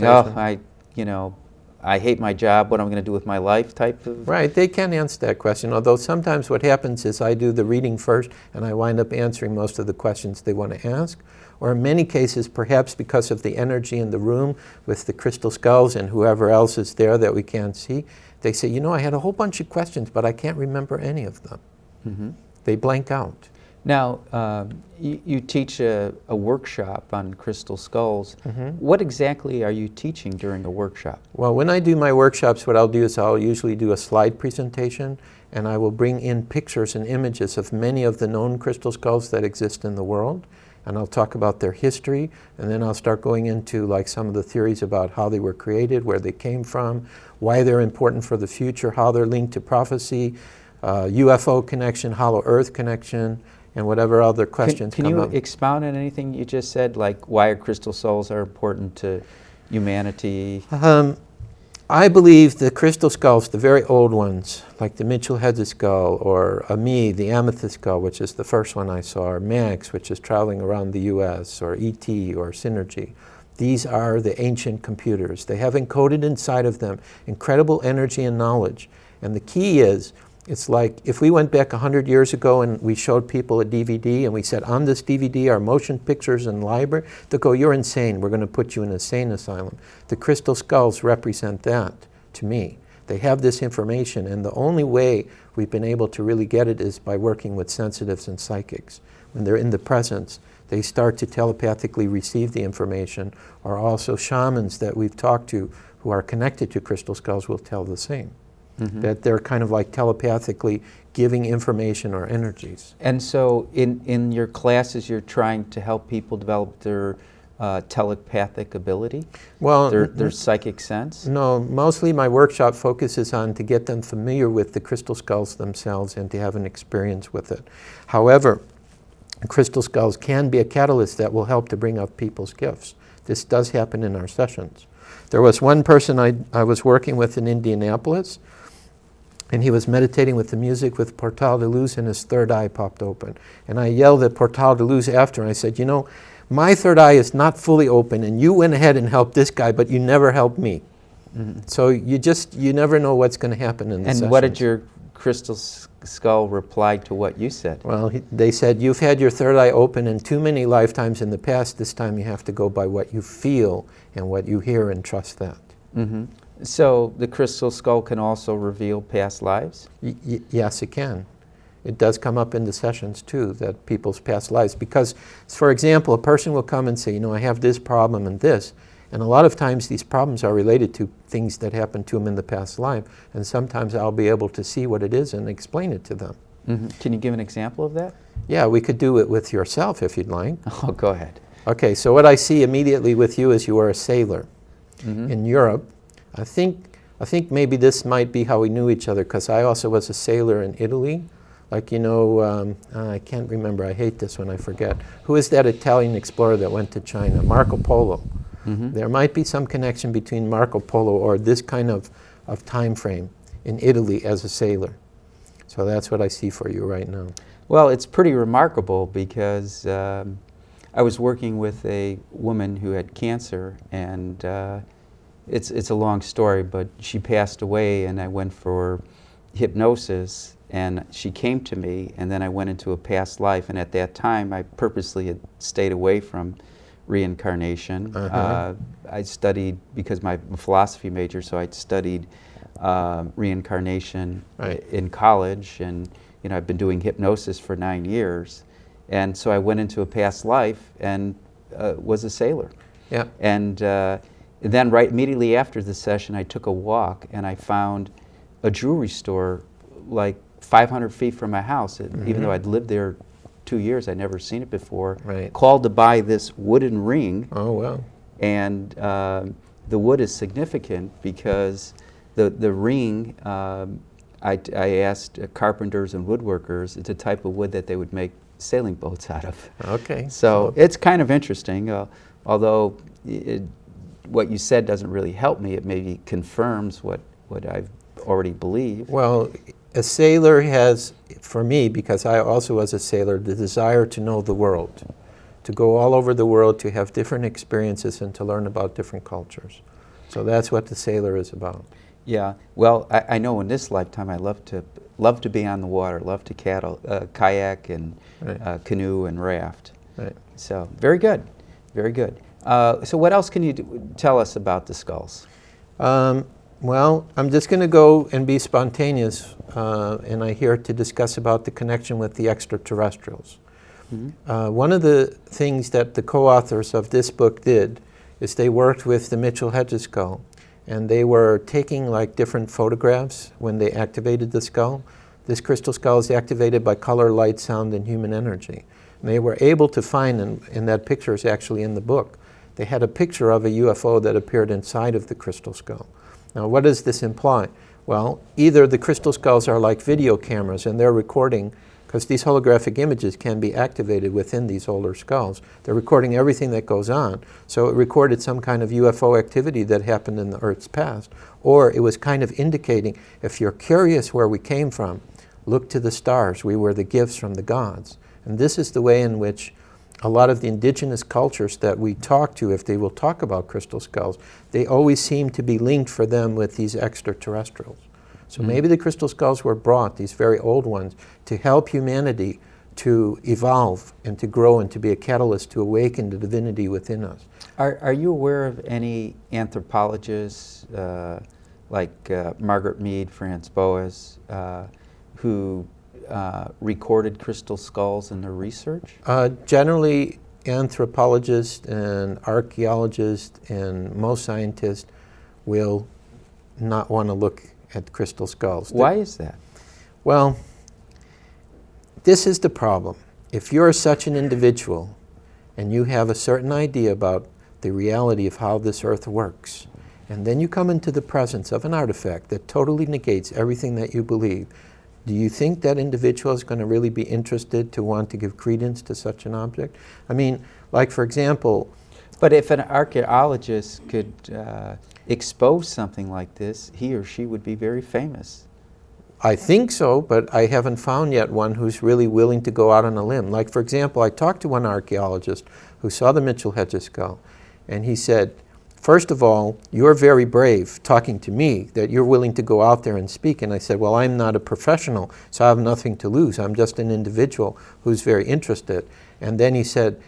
Oh, I hate my job, what I'm going to do with my life type of... Right, they can answer that question, although sometimes what happens is I do the reading first and I wind up answering most of the questions they want to ask. Or in many cases, perhaps because of the energy in the room with the crystal skulls and whoever else is there that we can't see, they say, I had a whole bunch of questions, but I can't remember any of them. Mm-hmm. They blank out. Now, you teach a workshop on crystal skulls. Mm-hmm. What exactly are you teaching during a workshop? Well, when I do my workshops, what I'll do is I'll usually do a slide presentation, and I will bring in pictures and images of many of the known crystal skulls that exist in the world, and I'll talk about their history, and then I'll start going into like some of the theories about how they were created, where they came from, why they're important for the future, how they're linked to prophecy, UFO connection, hollow earth connection, and whatever other questions come up. Can you expound on anything you just said, like why crystal skulls are important to humanity? I believe the crystal skulls, the very old ones, like the Mitchell Hedges skull, or Ami, the amethyst skull, which is the first one I saw, or Max, which is traveling around the US, or ET, or Synergy. These are the ancient computers. They have encoded inside of them incredible energy and knowledge. And the key is, it's like if we went back 100 years ago and we showed people a DVD and we said, on this DVD are motion pictures and library, they'll go, you're insane, we're going to put you in an insane asylum. The crystal skulls represent that to me. They have this information, and the only way we've been able to really get it is by working with sensitives and psychics. When they're in the presence, they start to telepathically receive the information, or also shamans that we've talked to who are connected to crystal skulls will tell the same. Mm-hmm. That they're kind of like telepathically giving information or energies. And so in your classes, you're trying to help people develop their telepathic ability? Well, their psychic sense? No, mostly my workshop focuses on to get them familiar with the crystal skulls themselves and to have an experience with it. However, crystal skulls can be a catalyst that will help to bring up people's gifts. This does happen in our sessions. There was one person I was working with in Indianapolis, and he was meditating with the music with Portal de Luz, and his third eye popped open. And I yelled at Portal de Luz after, and I said, my third eye is not fully open, and you went ahead and helped this guy, but you never helped me. Mm-hmm. So you never know what's going to happen in the sessions. And what did your crystal skull reply to what you said? Well, they said, you've had your third eye open in too many lifetimes in the past. This time you have to go by what you feel and what you hear and trust that. Mm-hmm. So the crystal skull can also reveal past lives? Yes, it can. It does come up in the sessions too, that people's past lives. Because, for example, a person will come and say, I have this problem and this. And a lot of times these problems are related to things that happened to them in the past life. And sometimes I'll be able to see what it is and explain it to them. Mm-hmm. Can you give an example of that? Yeah, we could do it with yourself if you'd like. Oh, go ahead. Okay, so what I see immediately with you is you are a sailor. Mm-hmm. In Europe. I think maybe this might be how we knew each other, because I also was a sailor in Italy. Like, I can't remember, I hate this when I forget. Who is that Italian explorer that went to China? Marco Polo. Mm-hmm. There might be some connection between Marco Polo or this kind of time frame in Italy as a sailor. So that's what I see for you right now. Well, it's pretty remarkable because I was working with a woman who had cancer, and it's a long story, but she passed away, and I went for hypnosis, and she came to me, and then I went into a past life, and at that time I purposely had stayed away from reincarnation. Uh-huh. I studied, because my philosophy major, so I studied reincarnation in college, and I've been doing hypnosis for 9 years, and so I went into a past life and was a sailor. Yeah. And then immediately after the session, I took a walk and I found a jewelry store like 500 feet from my house. Mm-hmm. Even though I'd lived there 2 years, I'd never seen it before. Right. Called to buy this wooden ring. Oh, wow. And the wood is significant because the ring, I asked carpenters and woodworkers, it's a type of wood that they would make sailing boats out of. Okay. So it's kind of interesting, although what you said doesn't really help me. It maybe confirms what I've already believed. Well, a sailor has, for me, because I also was a sailor, the desire to know the world. to go all over the world, to have different experiences and to learn about different cultures. So that's what the sailor is about. Yeah. Well, I know in this lifetime I love to be on the water, love to kayak and Right. canoe and raft. Right. So very good, very good. So what else can you tell us about the skulls? Well, I'm just going to go and be spontaneous, and I'm here to discuss about the connection with the extraterrestrials. Mm-hmm. One of the things that the co-authors of this book did is they worked with the Mitchell-Hedges skull, and they were taking like different photographs when they activated the skull. This crystal skull is activated by color, light, sound, and human energy. And they were able to find, and that picture is actually in the book, they had a picture of a UFO that appeared inside of the crystal skull. Now, what does this imply? Well, either the crystal skulls are like video cameras and they're recording, because these holographic images can be activated within these older skulls. They're recording everything that goes on. So it recorded some kind of UFO activity that happened in the Earth's past. Or it was kind of indicating, if you're curious where we came from, look to the stars. We were the gifts from the gods. And this is the way in which a lot of the indigenous cultures that we talk to, if they will talk about crystal skulls, they always seem to be linked for them with these extraterrestrials. So maybe the crystal skulls were brought, these very old ones, to help humanity to evolve and to grow and to be a catalyst to awaken the divinity within us. Are you aware of any anthropologists like Margaret Mead, Franz Boas, who recorded crystal skulls in their research? Generally, anthropologists and archaeologists and most scientists will not want to look at crystal skulls. Why is that? Well, this is the problem. If you're such an individual and you have a certain idea about the reality of how this earth works, and then you come into the presence of an artifact that totally negates everything that you believe, do you think that individual is going to really be interested to want to give credence to such an object? I mean, like for example... But if an archaeologist could expose something like this, he or she would be very famous. I think so, but I haven't found yet one who's really willing to go out on a limb. Like for example, I talked to one archaeologist who saw the Mitchell-Hedges skull, and he said, first of all, you're very brave talking to me that you're willing to go out there and speak. And I said, well, I'm not a professional, so I have nothing to lose. I'm just an individual who's very interested. And then he said,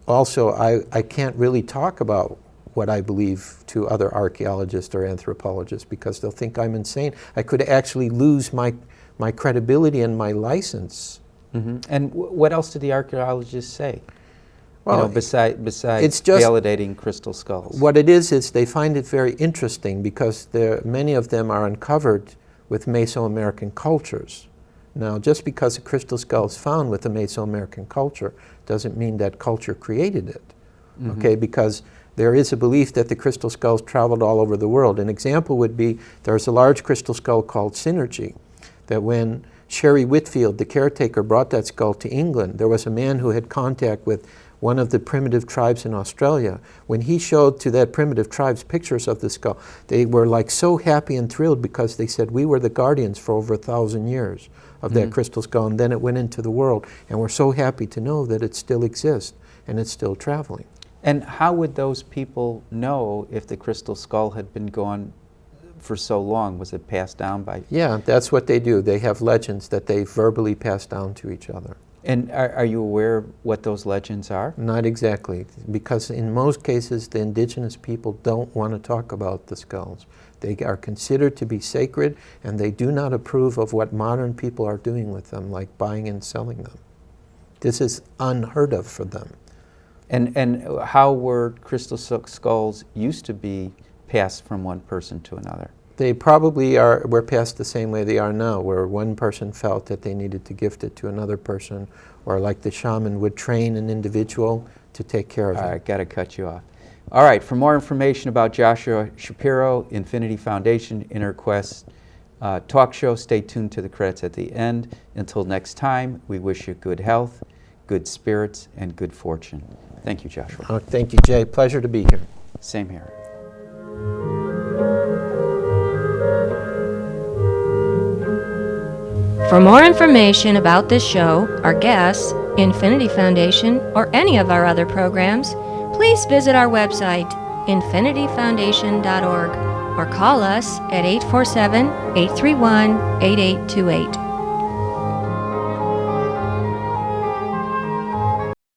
also, I can't really talk about what I believe to other archaeologists or anthropologists because they'll think I'm insane. I could actually lose my credibility and my license. Mm-hmm. And what else did the archaeologists say? Well, besides it's just validating crystal skulls. What it is they find it very interesting because many of them are uncovered with Mesoamerican cultures. Now, just because a crystal skull is found with a Mesoamerican culture doesn't mean that culture created it, Mm-hmm. okay? Because there is a belief that the crystal skulls traveled all over the world. An example would be there's a large crystal skull called Synergy that when Sherry Whitfield, the caretaker, brought that skull to England, there was a man who had contact with one of the primitive tribes in Australia. When he showed to that primitive tribes pictures of the skull, they were like so happy and thrilled because they said, we were the guardians for over 1,000 years of that crystal skull, and then it went into the world, and we're so happy to know that it still exists and it's still traveling. And how would those people know if the crystal skull had been gone for so long? Was it passed down by... Yeah, that's what they do. They have legends that they verbally pass down to each other. And are you aware of what those legends are? Not exactly, because in most cases the indigenous people don't want to talk about the skulls. They are considered to be sacred, and they do not approve of what modern people are doing with them, like buying and selling them. This is unheard of for them. And how were crystal skulls used to be passed from one person to another? They probably were passed the same way they are now, where one person felt that they needed to gift it to another person, or like the shaman would train an individual to take care of it. All right, got to cut you off. All right, for more information about Joshua Shapiro, Infinity Foundation, Inner Quest talk show, stay tuned to the credits at the end. Until next time, we wish you good health, good spirits, and good fortune. Thank you, Joshua. Oh, thank you, Jay. Pleasure to be here. Same here. For more information about this show, our guests, Infinity Foundation, or any of our other programs, please visit our website, infinityfoundation.org, or call us at 847-831-8828.